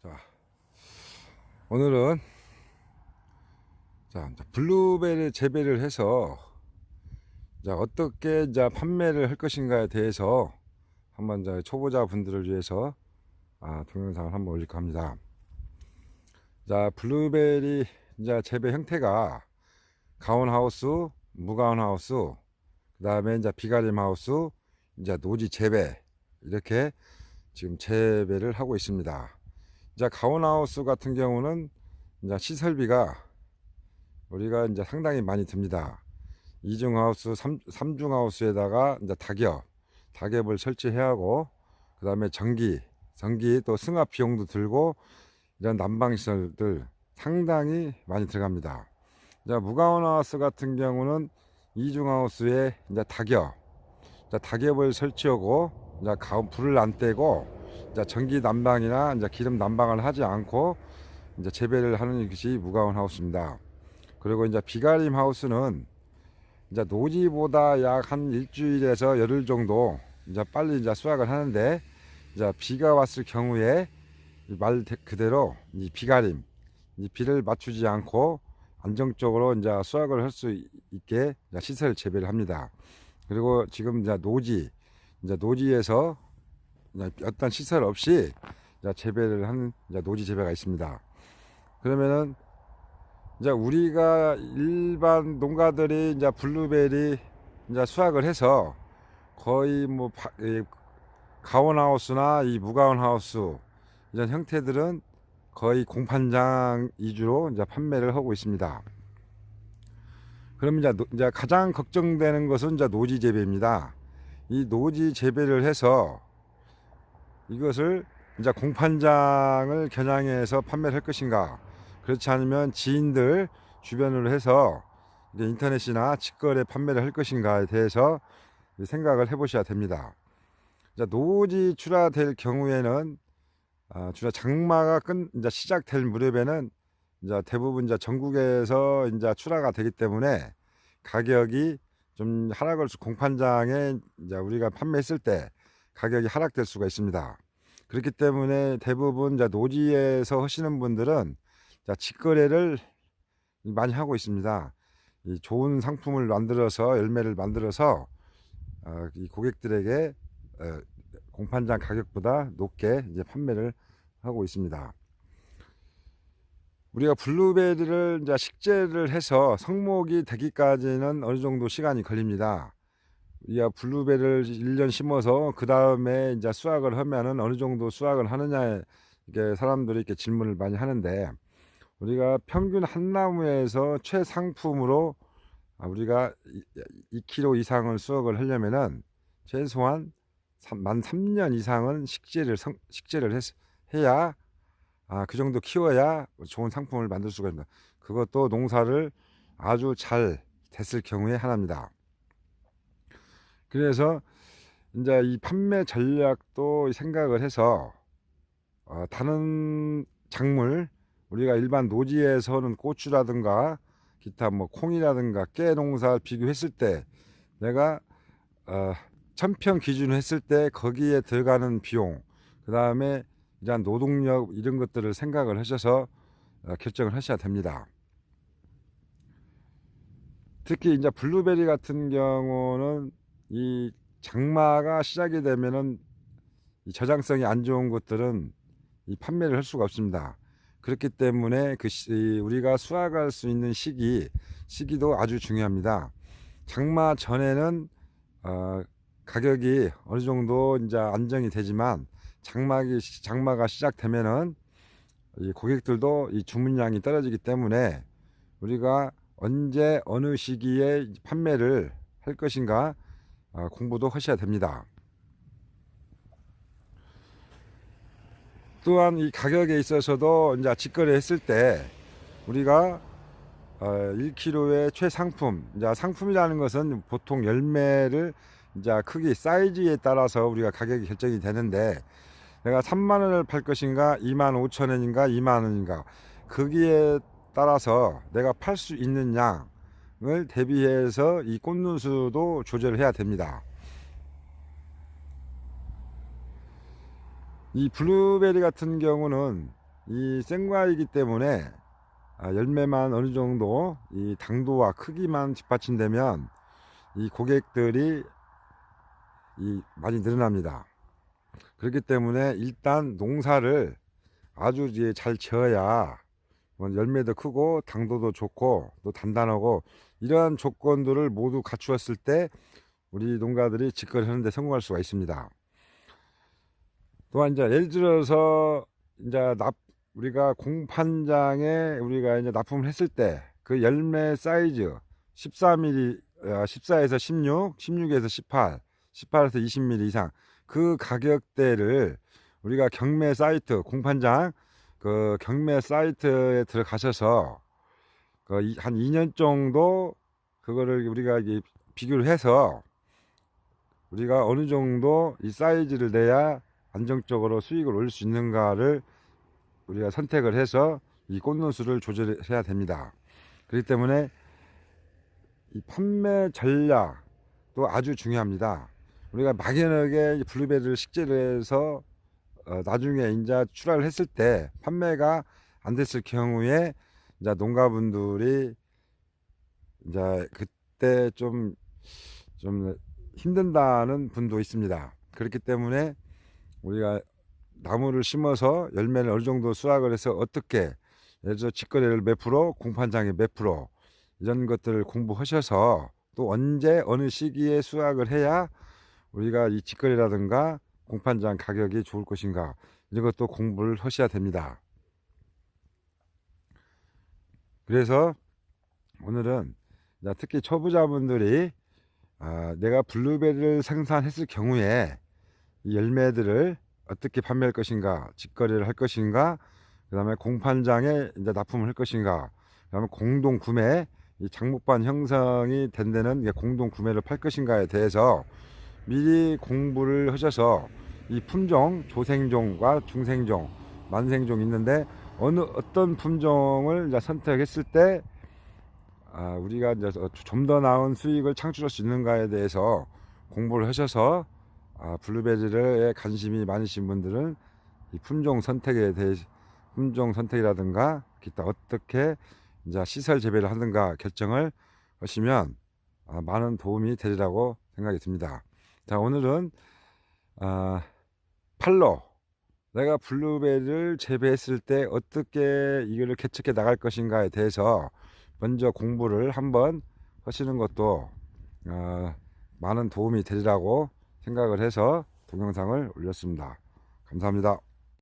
자, 오늘은 이제 블루베리 재배를 해서 어떻게 판매를 할 것인가에 대해서 한번 초보자 분들을 위해서 동영상을 한번 올릴까 합니다. 블루베리 재배 형태가 가온하우스, 무가온하우스, 그 다음에 비가림하우스, 노지 재배, 이렇게 지금 재배를 하고 있습니다. 가온하우스 같은 경우는 시설비가 우리가 상당히 많이 듭니다. 이중하우스, 삼중하우스에다가 닭엽을 설치해야 하고, 그 다음에 전기 또 승합 비용도 들고, 이런 난방시설들 상당히 많이 들어갑니다. 무가온하우스 같은 경우는 이중하우스에 닭엽을 설치하고, 불을 안 떼고, 전기 난방이나 기름 난방을 하지 않고 재배를 하는 것이 무가온하우스입니다. 그리고 비가림 하우스는 노지보다 약 한 일주일에서 열흘 정도 빨리 수확을 하는데, 비가 왔을 경우에 말 그대로 이 비가림, 비를 맞추지 않고 안정적으로 수확을 할 수 있게 시설 재배를 합니다. 그리고 지금 노지에서 어떤 시설 없이 재배를 하는 노지 재배가 있습니다. 그러면은 우리가 일반 농가들이 블루베리 수확을 해서 거의 뭐 가온하우스나 이 무가온하우스 이런 형태들은 거의 공판장 위주로 판매를 하고 있습니다. 그럼 가장 걱정되는 것은 노지 재배입니다. 이 노지 재배를 해서 이것을 공판장을 겨냥해서 판매를 할 것인가, 그렇지 않으면 지인들 주변으로 해서 인터넷이나 직거래 판매를 할 것인가에 대해서 생각을 해 보셔야 됩니다. 노지 출하될 경우에는 주로 장마가 시작될 무렵에는 대부분 전국에서 출하가 되기 때문에 가격이 좀 하락을, 공판장에 우리가 판매했을 때 가격이 하락될 수가 있습니다. 그렇기 때문에 대부분 노지에서 하시는 분들은 직거래를 많이 하고 있습니다. 이 좋은 상품을 만들어서, 열매를 만들어서 이 고객들에게 공판장 가격보다 높게 판매를 하고 있습니다. 우리가 블루베리를 식재를 해서 성목이 되기까지는 어느 정도 시간이 걸립니다. 우리가 블루베리를 1년 심어서 그 다음에 수확을 하면은 어느 정도 수확을 하느냐에 이게 사람들이 이렇게 질문을 많이 하는데, 우리가 평균 한 나무에서 최상품으로 우리가 2kg 이상을 수확을 하려면은 최소한 만 3년 이상은 식재를 해야, 그 정도 키워야 좋은 상품을 만들 수가 있습니다. 그것도 농사를 아주 잘 됐을 경우에 하나입니다. 그래서 이 판매 전략도 생각을 해서 다른 작물, 우리가 일반 노지에서는 고추라든가 기타 뭐 콩이라든가 깨 농사를 비교했을 때, 내가 1000평 기준으로 했을 때 거기에 들어가는 비용, 그 다음에 이런 노동력, 이런 것들을 생각을 하셔서 결정을 하셔야 됩니다. 특히 블루베리 같은 경우는 이 장마가 시작이 되면은 이 저장성이 안 좋은 것들은 이 판매를 할 수가 없습니다. 그렇기 때문에 우리가 수확할 수 있는 시기도 아주 중요합니다. 장마 전에는 가격이 어느 정도 안정이 되지만, 장마가 시작되면은 이 고객들도 이 주문량이 떨어지기 때문에 우리가 언제 어느 시기에 판매를 할 것인가 공부도 하셔야 됩니다. 또한 이 가격에 있어서도 직거래 했을 때 우리가 1kg의 최상품, 상품이라는 것은 보통 열매를 크기, 사이즈에 따라서 우리가 가격이 결정이 되는데, 내가 3만원을 팔 것인가 25,000원인가 2만원인가, 거기에 따라서 내가 팔 수 있는 양을 대비해서 이 꽂는 수도 조절을 해야 됩니다. 이 블루베리 같은 경우는 이 생과이기 때문에 열매만 어느 정도 이 당도와 크기만 뒷받침되면 이 고객들이 많이 늘어납니다. 그렇기 때문에 일단 농사를 아주 잘 지어야 열매도 크고 당도도 좋고 또 단단하고, 이러한 조건들을 모두 갖추었을 때 우리 농가들이 직거래를 하는데 성공할 수가 있습니다. 또한 이제 예를 들어서 이제 우리가 공판장에 우리가 이제 납품을 했을 때 그 열매 사이즈 14mm, 14에서 16, 16에서 18, 18에서 20mm 이상 그 가격대를 우리가 경매 사이트, 공판장 그 경매 사이트에 들어가셔서 한 2년 정도 그거를 우리가 비교를 해서 우리가 어느 정도 이 사이즈를 내야 안정적으로 수익을 올릴 수 있는가를 우리가 선택을 해서 이 꽂는 수를 조절해야 됩니다. 그렇기 때문에 이 판매 전략도 아주 중요합니다. 우리가 막연하게 블루베리를 식재를 해서 나중에 이제 출하를 했을 때 판매가 안 됐을 경우에 이제 농가분들이 이제 그때 좀 힘든다는 분도 있습니다. 그렇기 때문에 우리가 나무를 심어서 열매를 어느 정도 수확을 해서 어떻게, 예를 들어 직거래를 몇 프로, 공판장에 몇 프로, 이런 것들을 공부하셔서 또 언제 어느 시기에 수확을 해야 우리가 이 직거래라든가 공판장 가격이 좋을 것인가, 이런 것도 공부를 하셔야 됩니다. 그래서 오늘은 특히 초보자분들이 내가 블루베리를 생산했을 경우에 이 열매들을 어떻게 판매할 것인가, 직거래를 할 것인가, 그 다음에 공판장에 이제 납품을 할 것인가, 그 다음에 공동 구매, 이 장목반 형성이 된 데는 공동 구매를 팔 것인가에 대해서 미리 공부를 하셔서 이 품종, 조생종과 중생종, 만생종 있는데 어떤 품종을 이제 선택했을 때 우리가 이제 좀 더 나은 수익을 창출할 수 있는가에 대해서 공부를 하셔서 블루베리에 관심이 많으신 분들은 이 품종 선택에 대해, 품종 선택이라든가 기타 어떻게 이제 시설 재배를 하든가 결정을 하시면 많은 도움이 되리라고 생각이 듭니다. 자, 오늘은 팔로 내가 블루베리를 재배했을 때 어떻게 이거를 개척해 나갈 것인가에 대해서 먼저 공부를 한번 하시는 것도 많은 도움이 되리라고 생각을 해서 동영상을 올렸습니다. 감사합니다.